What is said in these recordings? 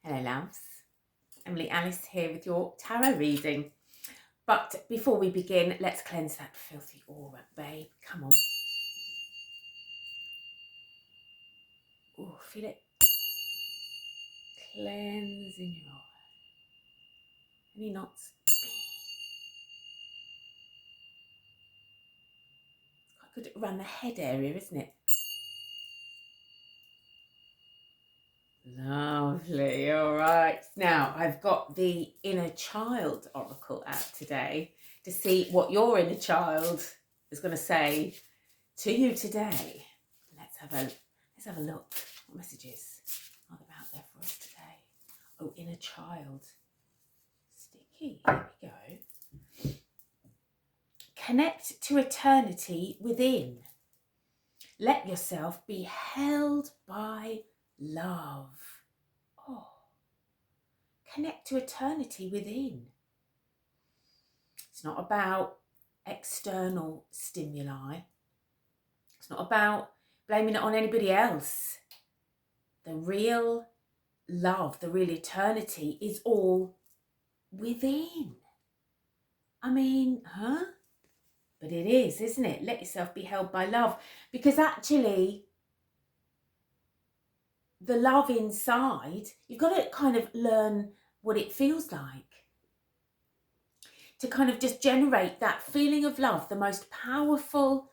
Hello loves, Emily Alice here with your tarot reading. But before we begin, let's cleanse that filthy aura, babe. Come on. Oh, feel it cleansing your aura. Any knots? It's quite good around the head area, isn't it? Lovely. All right. Now, I've got the inner child oracle out today to see what your inner child is going to say to you today. Let's have a look. What messages are there out there for us today? Oh, inner child. Sticky. Here we go. Connect to eternity within. Let yourself be held by love. Oh, connect to eternity within. It's not about external stimuli. It's not about blaming it on anybody else. The real love, the real eternity is all within. I mean, But it is, isn't it? Let yourself be held by love. Because actually, the love inside, you've got to kind of learn what it feels like. To kind of just generate that feeling of love, the most powerful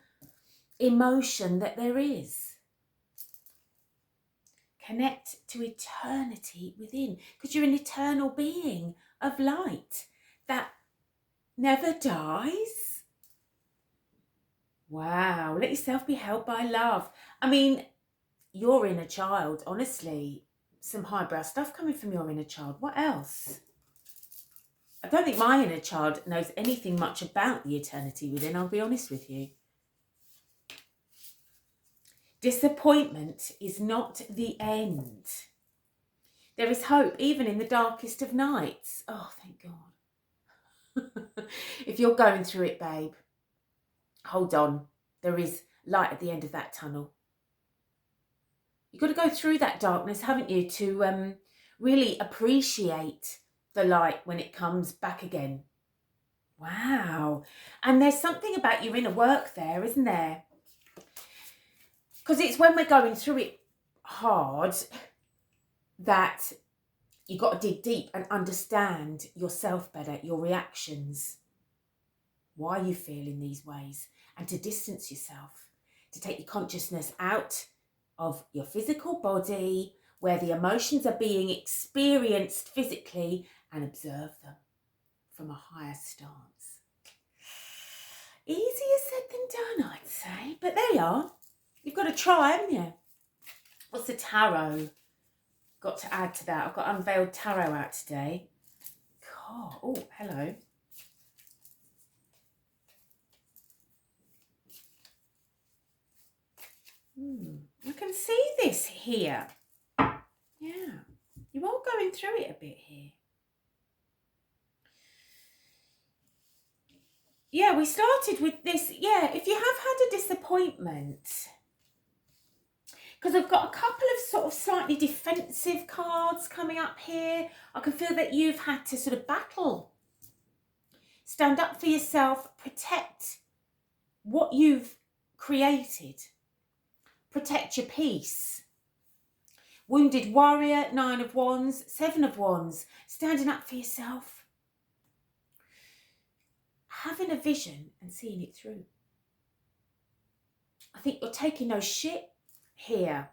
emotion that there is. Connect to eternity within, because you're an eternal being of light that never dies. Wow, let yourself be held by love. I mean, your inner child, honestly, some highbrow stuff coming from your inner child. What else? I don't think my inner child knows anything much about the eternity within, I'll be honest with you. Disappointment is not the end. There is hope even in the darkest of nights. Oh, thank God. If you're going through it, babe, hold on. There is light at the end of that tunnel. You've got to go through that darkness, haven't you, to really appreciate the light when it comes back again. Wow. And there's something about your inner work there, isn't there? Because it's when we're going through it hard that you've got to dig deep and understand yourself better, your reactions, why you feel in these ways, and to distance yourself, to take your consciousness out of your physical body where the emotions are being experienced physically and observe them from a higher stance. Easier said than done, I'd say, but there you are. You've got to try, haven't you? What's the tarot got to add to that? I've got unveiled tarot out today. God, oh, hello. I can see this here. Yeah, you are going through it a bit here. Yeah, we started with this. Yeah, if you have had a disappointment, because I've got a couple of sort of slightly defensive cards coming up here. I can feel that you've had to sort of battle. Stand up for yourself, protect what you've created. Protect your peace. Wounded warrior, 9 of Wands, 7 of Wands. Standing up for yourself. Having a vision and seeing it through. I think you're taking no shit here.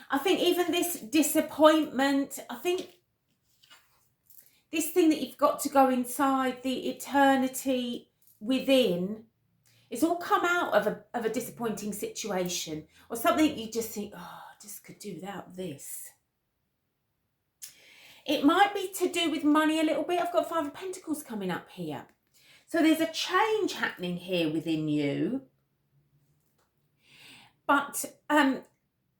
I think even this disappointment, I think this thing that you've got to go inside, the eternity within, it's all come out of a disappointing situation or something you just think, oh, I just could do without this. It might be to do with money a little bit. I've got 5 of Pentacles coming up here. So there's a change happening here within you. But,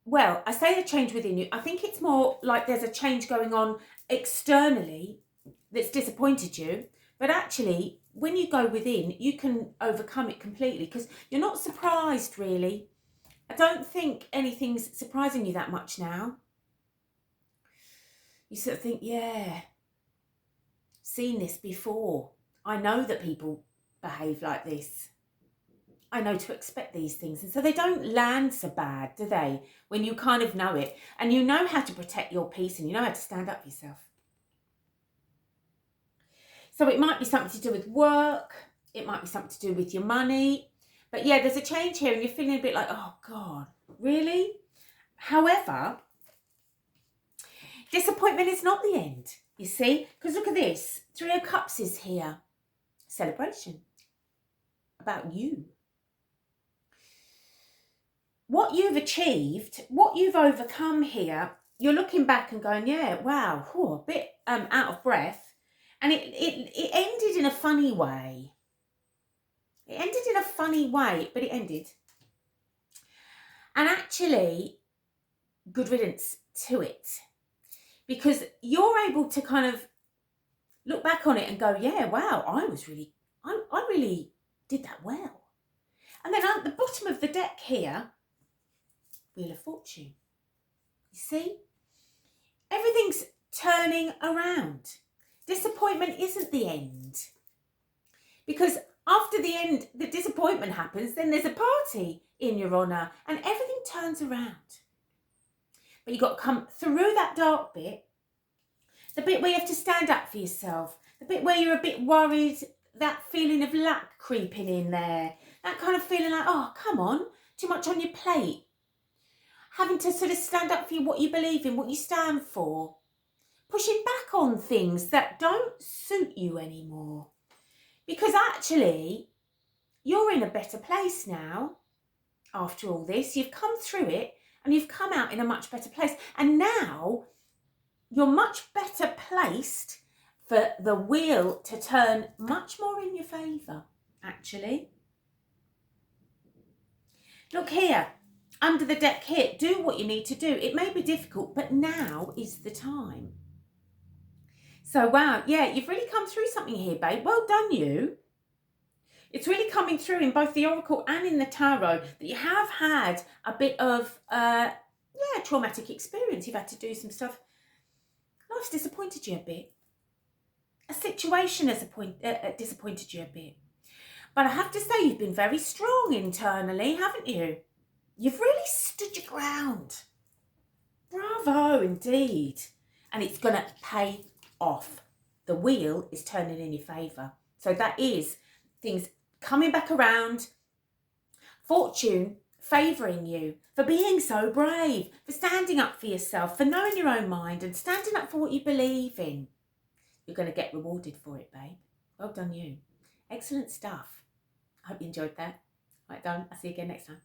well, I say the change within you. I think it's more like there's a change going on externally that's disappointed you. But actually, when you go within, you can overcome it completely because you're not surprised, really. I don't think anything's surprising you that much now. You sort of think, yeah, seen this before. I know that people behave like this. I know to expect these things. And so they don't land so bad, do they? When you kind of know it and you know how to protect your peace and you know how to stand up for yourself. So it might be something to do with work. It might be something to do with your money. But yeah, there's a change here and you're feeling a bit like, oh God, really? However, disappointment is not the end, you see? Because look at this. 3 of Cups is here. Celebration. About you. What you've achieved, what you've overcome here, you're looking back and going, yeah, wow, a bit out of breath. And it ended in a funny way. It ended in a funny way, but it ended. And actually, good riddance to it. Because you're able to kind of look back on it and go, yeah, wow, I really did that well. And then at the bottom of the deck here, Wheel of Fortune. You see? Everything's turning around. Disappointment isn't the end. Because after the end, the disappointment happens, then there's a party in your honour and everything turns around. But you've got to come through that dark bit, the bit where you have to stand up for yourself, the bit where you're a bit worried, that feeling of lack creeping in there, that kind of feeling like, oh, come on, too much on your plate. Having to sort of stand up for what you believe in, what you stand for. Pushing back on things that don't suit you anymore. Because actually, you're in a better place now. After all this, you've come through it and you've come out in a much better place. And now, you're much better placed for the wheel to turn much more in your favour, actually. Look here. Under the deck here, do what you need to do. It may be difficult, but now is the time. So, wow, yeah, you've really come through something here, babe. Well done, you. It's really coming through in both the Oracle and in the Tarot that you have had a bit of, traumatic experience. You've had to do some stuff. Life's disappointed you a bit. A situation has disappointed you a bit. But I have to say, you've been very strong internally, haven't you? You've really stood your ground. Bravo, indeed. And it's going to pay off. The wheel is turning in your favour. So that is things coming back around. Fortune favouring you for being so brave, for standing up for yourself, for knowing your own mind and standing up for what you believe in. You're going to get rewarded for it, babe. Well done, you. Excellent stuff. I hope you enjoyed that. Right done. I'll see you again next time.